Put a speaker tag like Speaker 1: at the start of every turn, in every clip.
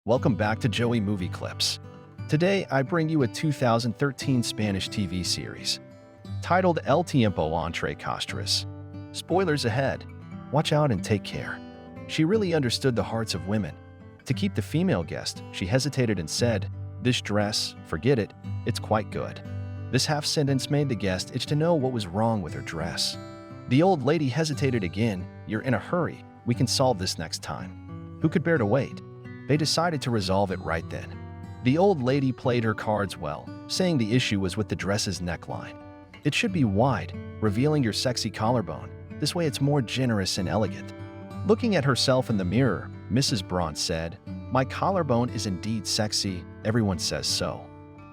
Speaker 1: Welcome back to Joey Movie Clips. Today, I bring you a 2013 Spanish TV series titled El Tiempo, Entre, Costuras. Spoilers ahead. Watch out and take care. She really understood the hearts of women. To keep the female guest, she hesitated and said, "This dress, forget it, it's quite good." This half sentence made the guest itch to know what was wrong with her dress. The old lady hesitated again. "You're in a hurry. We can solve this next time." Who could bear to wait? They decided to resolve it right then. The old lady played her cards well, saying the issue was with the dress's neckline. It should be wide, revealing your sexy collarbone. This way it's more generous and elegant. Looking at herself in the mirror, Mrs. Braun said, "My collarbone is indeed sexy. Everyone says so."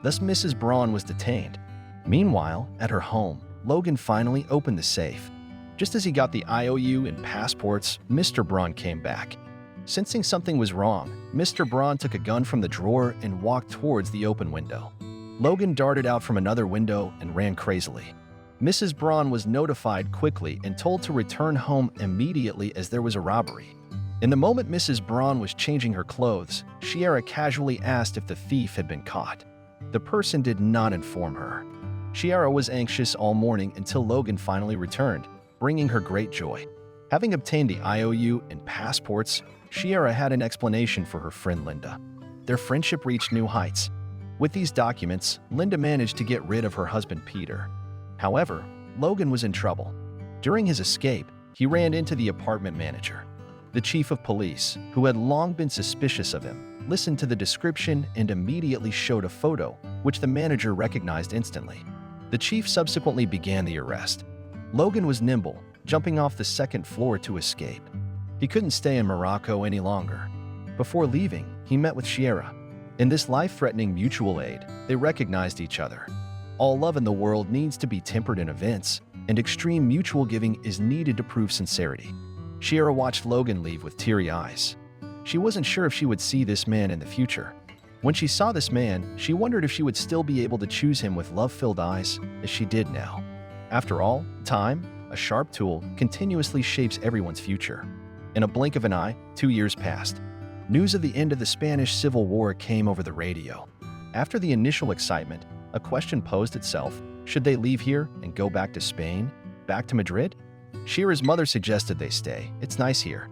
Speaker 1: Thus Mrs. Braun was detained. Meanwhile, at her home, Logan finally opened the safe. Just as he got the IOU and passports, Mr. Braun came back. Sensing something was wrong, Mr. Braun took a gun from the drawer and walked towards the open window. Logan darted out from another window and ran crazily. Mrs. Braun was notified quickly and told to return home immediately as there was a robbery. In the moment Mrs. Braun was changing her clothes, Sira casually asked if the thief had been caught. The person did not inform her. Sira was anxious all morning until Logan finally returned, bringing her great joy. Having obtained the IOU and passports, Sira had an explanation for her friend Linda. Their friendship reached new heights. With these documents, Linda managed to get rid of her husband Peter. However, Logan was in trouble. During his escape, he ran into the apartment manager. The chief of police, who had long been suspicious of him, listened to the description and immediately showed a photo, which the manager recognized instantly. The chief subsequently began the arrest. Logan was nimble, jumping off the second floor to escape. He couldn't stay in Morocco any longer. Before leaving, he met with Sira. In this life-threatening mutual aid, they recognized each other. All love in the world needs to be tempered in events, and extreme mutual giving is needed to prove sincerity. Sira watched Logan leave with teary eyes. She wasn't sure if she would see this man in the future. When she saw this man, she wondered if she would still be able to choose him with love-filled eyes, as she did now. After all, time, a sharp tool, continuously shapes everyone's future. In a blink of an eye, 2 years passed. News of the end of the Spanish Civil War came over the radio. After the initial excitement, a question posed itself: should they leave here and go back to Spain? Back to Madrid? Shira's mother suggested they stay. "It's nice here."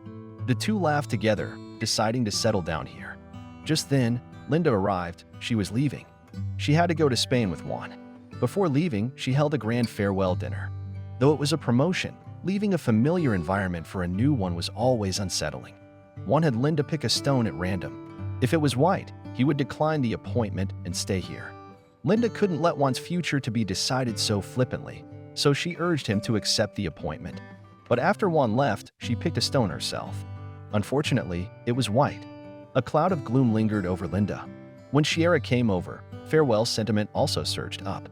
Speaker 1: The two laughed together, deciding to settle down here. Just then, Linda arrived. She was leaving. She had to go to Spain with Juan. Before leaving, she held a grand farewell dinner. Though it was a promotion, leaving a familiar environment for a new one was always unsettling. Juan had Linda pick a stone at random. If it was white, he would decline the appointment and stay here. Linda couldn't let Juan's future to be decided so flippantly, so she urged him to accept the appointment. But after Juan left, she picked a stone herself. Unfortunately, it was white. A cloud of gloom lingered over Linda. When Sira came over, farewell sentiment also surged up.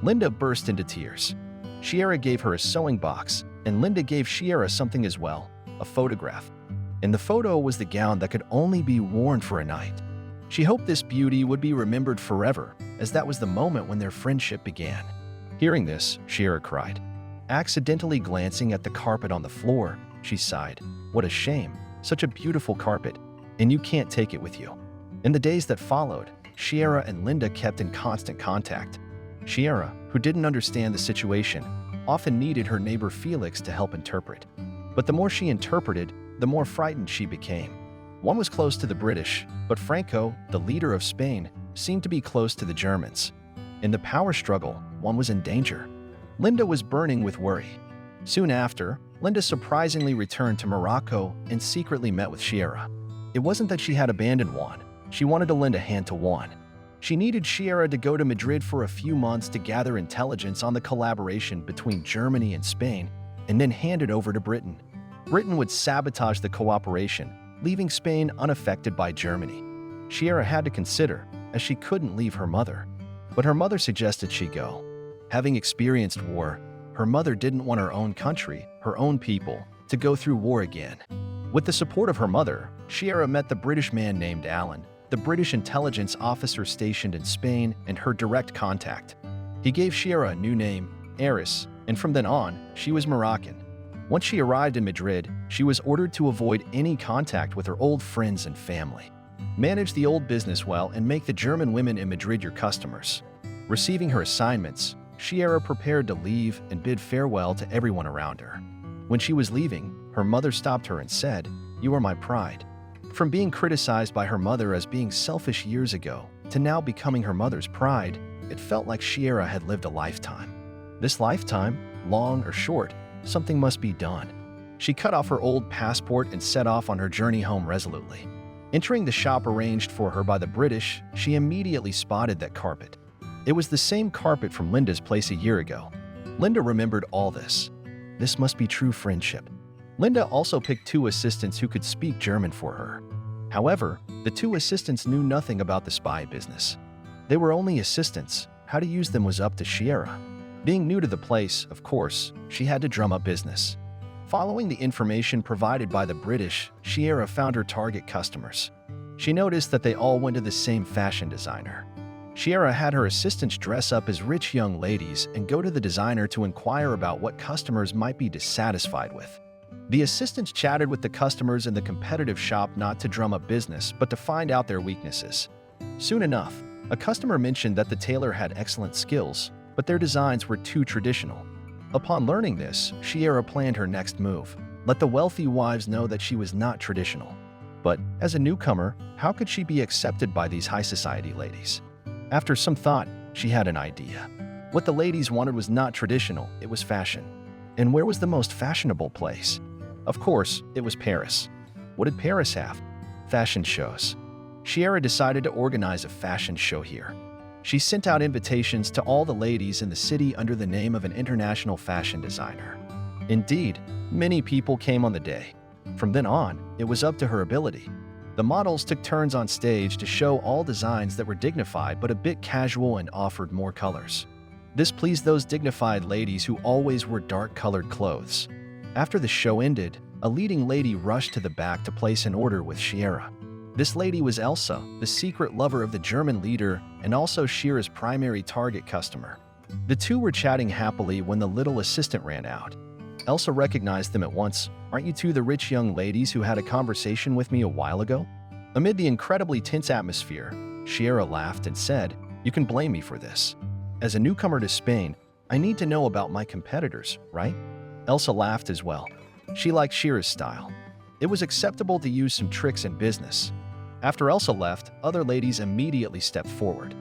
Speaker 1: Linda burst into tears. Sira gave her a sewing box, and Linda gave Sira something as well, a photograph. In the photo was the gown that could only be worn for a night. She hoped this beauty would be remembered forever, as that was the moment when their friendship began. Hearing this, Sira cried. Accidentally glancing at the carpet on the floor, she sighed. "What a shame, such a beautiful carpet, and you can't take it with you." In the days that followed, Sira and Linda kept in constant contact. Sira, who didn't understand the situation, often needed her neighbor Felix to help interpret. But the more she interpreted, the more frightened she became. One was close to the British, but Franco, the leader of Spain, seemed to be close to the Germans. In the power struggle, one was in danger. Linda was burning with worry. Soon after, Linda surprisingly returned to Morocco and secretly met with Sira. It wasn't that she had abandoned Juan. She wanted to lend a hand to Juan. She needed Sira to go to Madrid for a few months to gather intelligence on the collaboration between Germany and Spain, and then hand it over to Britain. Britain would sabotage the cooperation, leaving Spain unaffected by Germany. Sira had to consider, as she couldn't leave her mother. But her mother suggested she go. Having experienced war, her mother didn't want her own country, her own people, to go through war again. With the support of her mother, Sira met the British man named Alan, the British intelligence officer stationed in Spain and her direct contact. He gave Sira a new name, Eris, and from then on, she was Moroccan. Once she arrived in Madrid, she was ordered to avoid any contact with her old friends and family. Manage the old business well and make the German women in Madrid your customers. Receiving her assignments, Sira prepared to leave and bid farewell to everyone around her. When she was leaving, her mother stopped her and said, "You are my pride." From being criticized by her mother as being selfish years ago to now becoming her mother's pride, it felt like Sira had lived a lifetime. This lifetime, long or short, something must be done. She cut off her old passport and set off on her journey home resolutely. Entering the shop arranged for her by the British, she immediately spotted that carpet. It was the same carpet from Linda's place a year ago. Linda remembered all this. This must be true friendship. Linda also picked 2 assistants who could speak German for her. However, the 2 assistants knew nothing about the spy business. They were only assistants. How to use them was up to Sira. Being new to the place, of course, she had to drum up business. Following the information provided by the British, Sira found her target customers. She noticed that they all went to the same fashion designer. Sira had her assistants dress up as rich young ladies and go to the designer to inquire about what customers might be dissatisfied with. The assistants chatted with the customers in the competitive shop not to drum up business, but to find out their weaknesses. Soon enough, a customer mentioned that the tailor had excellent skills, but their designs were too traditional. Upon learning this, Sira planned her next move. Let the wealthy wives know that she was not traditional. But as a newcomer, how could she be accepted by these high society ladies? After some thought, she had an idea. What the ladies wanted was not traditional, it was fashion. And where was the most fashionable place? Of course, it was Paris. What did Paris have? Fashion shows. Sira decided to organize a fashion show here. She sent out invitations to all the ladies in the city under the name of an international fashion designer. Indeed, many people came on the day. From then on, it was up to her ability. The models took turns on stage to show all designs that were dignified but a bit casual and offered more colors. This pleased those dignified ladies who always wore dark-colored clothes. After the show ended, a leading lady rushed to the back to place an order with Sira. This lady was Elsa, the secret lover of the German leader and also Sira's primary target customer. The 2 were chatting happily when the little assistant ran out. Elsa recognized them at once. "Aren't you 2 the rich young ladies who had a conversation with me a while ago?" Amid the incredibly tense atmosphere, Sira laughed and said, "You can blame me for this. As a newcomer to Spain, I need to know about my competitors, right?" Elsa laughed as well. She liked Sira's style. It was acceptable to use some tricks in business. After Elsa left, other ladies immediately stepped forward.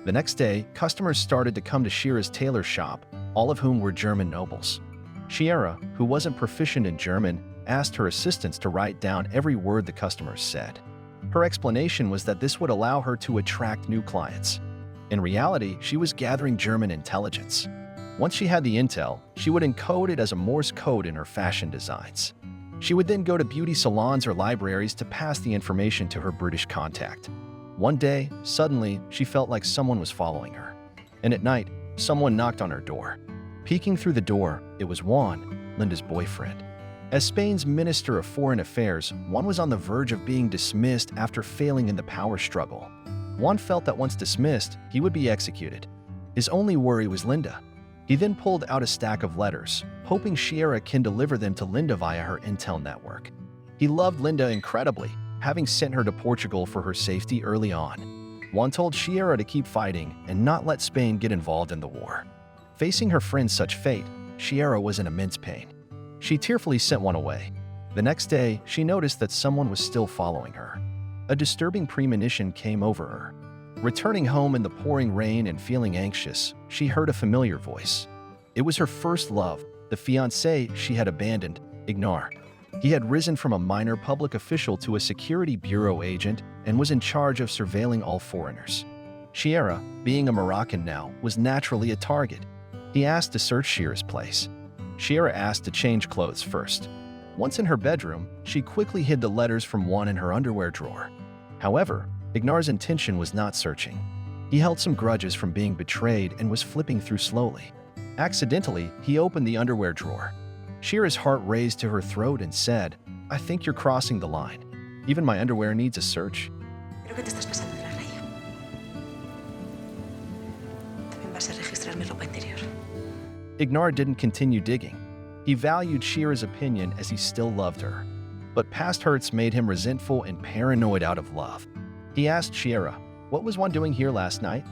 Speaker 1: The next day, customers started to come to Sira's tailor shop, all of whom were German nobles. Sira, who wasn't proficient in German, asked her assistants to write down every word the customers said. Her explanation was that this would allow her to attract new clients. In reality, she was gathering German intelligence. Once she had the intel, she would encode it as a Morse code in her fashion designs. She would then go to beauty salons or libraries to pass the information to her British contact. One day, suddenly, she felt like someone was following her. And at night, someone knocked on her door. Peeking through the door, it was Juan, Linda's boyfriend. As Spain's Minister of Foreign Affairs, Juan was on the verge of being dismissed after failing in the power struggle. Juan felt that once dismissed, he would be executed. His only worry was Linda. He then pulled out a stack of letters, hoping Sira can deliver them to Linda via her intel network. He loved Linda incredibly, having sent her to Portugal for her safety early on. Juan told Sira to keep fighting and not let Spain get involved in the war. Facing her friend's such fate, Sira was in immense pain. She tearfully sent one away. The next day, she noticed that someone was still following her. A disturbing premonition came over her. Returning home in the pouring rain and feeling anxious, she heard a familiar voice. It was her first love, the fiancé she had abandoned, Ignar. He had risen from a minor public official to a security bureau agent and was in charge of surveilling all foreigners. Sira, being a Moroccan now, was naturally a target. He asked to search Sira's place. Sira asked to change clothes first. Once in her bedroom, she quickly hid the letters from Juan in her underwear drawer. However, Ignar's intention was not searching. He held some grudges from being betrayed and was flipping through slowly. Accidentally, he opened the underwear drawer. Sira's heart raised to her throat and said, "I think you're crossing the line. Even my underwear needs a search."
Speaker 2: Creo que te estás pasando de la raya. También vas a registrar mi ropa interior.
Speaker 1: Ignar didn't continue digging. He valued Sira's opinion as he still loved her. But past hurts made him resentful and paranoid out of love. He asked Sira, "What was one doing here last night?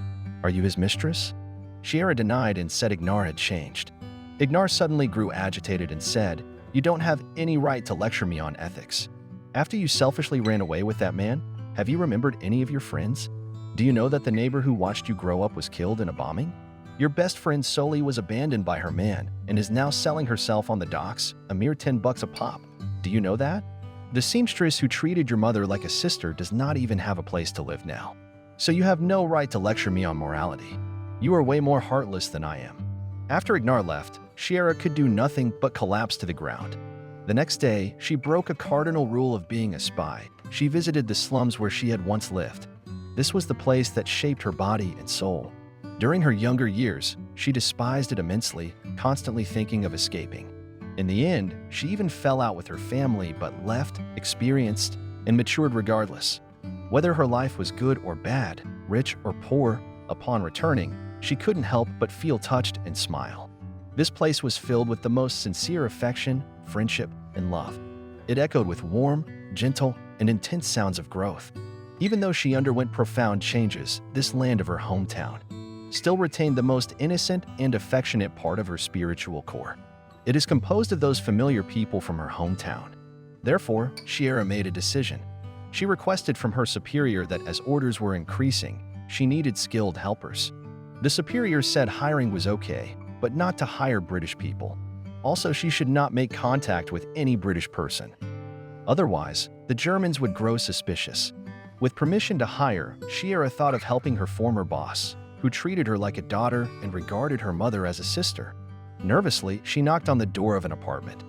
Speaker 1: Are you his mistress?" Sira denied and said Ignar had changed. Ignar suddenly grew agitated and said, "You don't have any right to lecture me on ethics. After you selfishly ran away with that man, have you remembered any of your friends? Do you know that the neighbor who watched you grow up was killed in a bombing? Your best friend Soli was abandoned by her man and is now selling herself on the docks, a mere $10 a pop. Do you know that? The seamstress who treated your mother like a sister does not even have a place to live now. So you have no right to lecture me on morality. You are way more heartless than I am." After Ignar left, Sira could do nothing but collapse to the ground. The next day, she broke a cardinal rule of being a spy. She visited the slums where she had once lived. This was the place that shaped her body and soul. During her younger years, she despised it immensely, constantly thinking of escaping. In the end, she even fell out with her family but left, experienced, and matured regardless. Whether her life was good or bad, rich or poor, upon returning, she couldn't help but feel touched and smile. This place was filled with the most sincere affection, friendship, and love. It echoed with warm, gentle, and intense sounds of growth. Even though she underwent profound changes, this land of her hometown still retained the most innocent and affectionate part of her spiritual core. It is composed of those familiar people from her hometown. Therefore, Sira made a decision. She requested from her superior that as orders were increasing, she needed skilled helpers. The superior said hiring was okay, but not to hire British people. Also, she should not make contact with any British person. Otherwise, the Germans would grow suspicious. With permission to hire, Sira thought of helping her former boss, who treated her like a daughter and regarded her mother as a sister. Nervously, she knocked on the door of an apartment.